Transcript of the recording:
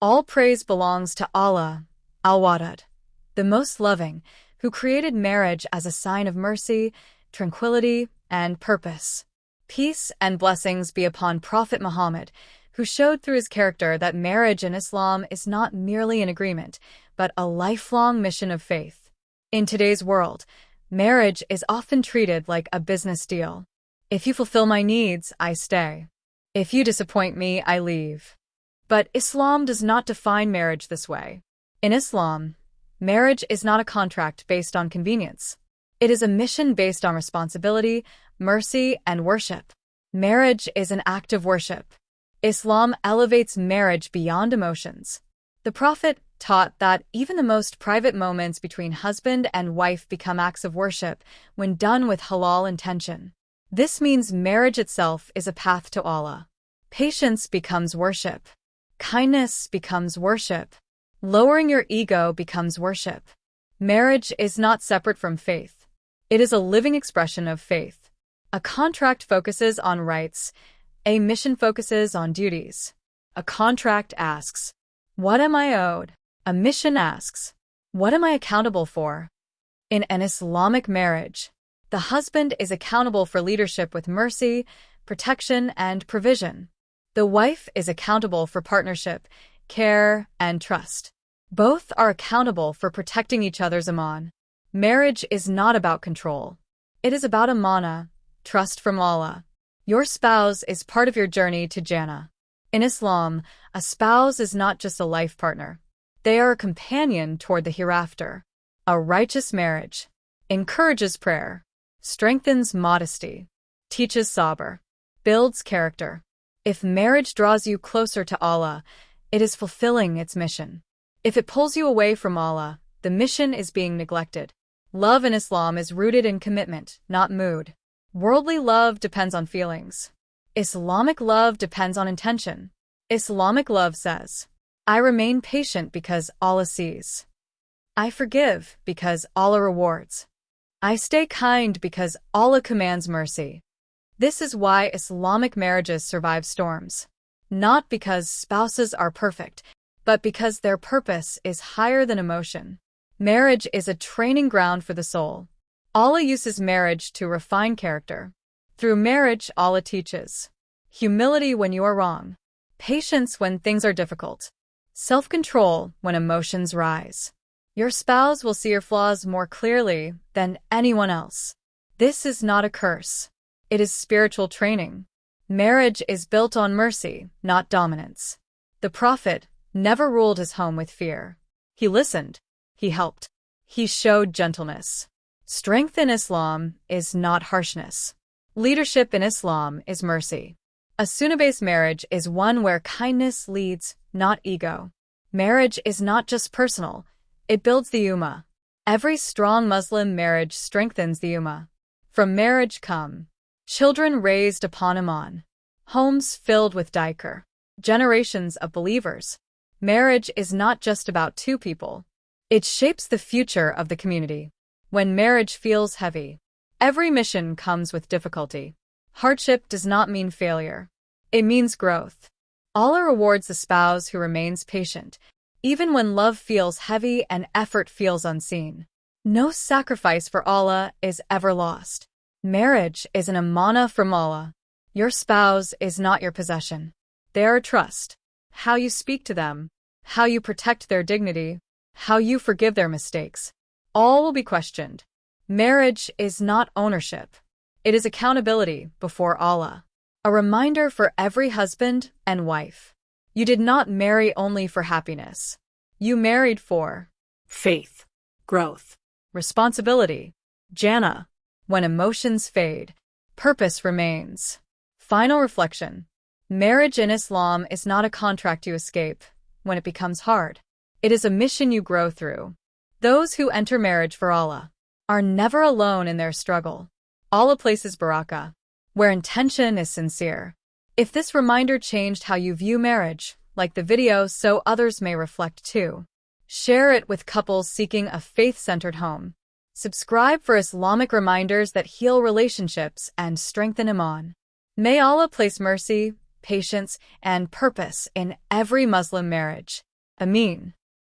All praise belongs to Allah, Al-Wadud, the most loving, who created marriage as a sign of mercy, tranquility, and purpose. Peace and blessings be upon Prophet Muhammad, who showed through his character that marriage in Islam is not merely an agreement, but a lifelong mission of faith. In today's world, marriage is often treated like a business deal. If you fulfill my needs, I stay. If you disappoint me, I leave. But Islam does not define marriage this way. In Islam, marriage is not a contract based on convenience. It is a mission based on responsibility, mercy, and worship. Marriage is an act of worship. Islam elevates marriage beyond emotions. The Prophet taught that even the most private moments between husband and wife become acts of worship when done with halal intention. This means marriage itself is a path to Allah. Patience becomes worship. Kindness becomes worship. Lowering your ego becomes worship. Marriage is not separate from faith. It is a living expression of faith. A contract focuses on rights. A mission focuses on duties. A contract asks, "What am I owed?" A mission asks, "What am I accountable for?" In an Islamic marriage, the husband is accountable for leadership with mercy, protection, and provision. The wife is accountable for partnership, care, and trust. Both are accountable for protecting each other's iman. Marriage is not about control. It is about amanah, trust from Allah. Your spouse is part of your journey to Jannah. In Islam, a spouse is not just a life partner. They are a companion toward the hereafter. A righteous marriage encourages prayer, strengthens modesty, teaches sabr, builds character. If marriage draws you closer to Allah, it is fulfilling its mission. If it pulls you away from Allah, the mission is being neglected. Love in Islam is rooted in commitment, not mood. Worldly love depends on feelings. Islamic love depends on intention. Islamic love says, "I remain patient because Allah sees. I forgive because Allah rewards. I stay kind because Allah commands mercy." This is why Islamic marriages survive storms. Not because spouses are perfect, but because their purpose is higher than emotion. Marriage is a training ground for the soul. Allah uses marriage to refine character. Through marriage, Allah teaches humility when you are wrong, patience when things are difficult, self-control when emotions rise. Your spouse will see your flaws more clearly than anyone else. This is not a curse. It is spiritual training. Marriage is built on mercy, not dominance. The Prophet never ruled his home with fear. He listened. He helped. He showed gentleness. Strength in Islam is not harshness. Leadership in Islam is mercy. A sunnah-based marriage is one where kindness leads, not ego. Marriage is not just personal. It builds the ummah. Every strong Muslim marriage strengthens the ummah. From marriage come children raised upon iman, homes filled with dhikr, generations of believers. Marriage is not just about two people. It shapes the future of the community. When marriage feels heavy, every mission comes with difficulty. Hardship does not mean failure. It means growth. Allah rewards the spouse who remains patient, even when love feels heavy and effort feels unseen. No sacrifice for Allah is ever lost. Marriage is an amanah from Allah. Your spouse is not your possession. They are a trust. How you speak to them, how you protect their dignity, how you forgive their mistakes, all will be questioned. Marriage is not ownership. It is accountability before Allah. A reminder for every husband and wife. You did not marry only for happiness. You married for faith, growth, responsibility, Jannah. When emotions fade, purpose remains. Final reflection. Marriage in Islam is not a contract you escape when it becomes hard. It is a mission you grow through. Those who enter marriage for Allah are never alone in their struggle. Allah places Barakah where intention is sincere. If this reminder changed how you view marriage, like the video so others may reflect too. Share it with couples seeking a faith-centered home. Subscribe for Islamic reminders that heal relationships and strengthen iman. May Allah place mercy, patience, and purpose in every Muslim marriage. Amin.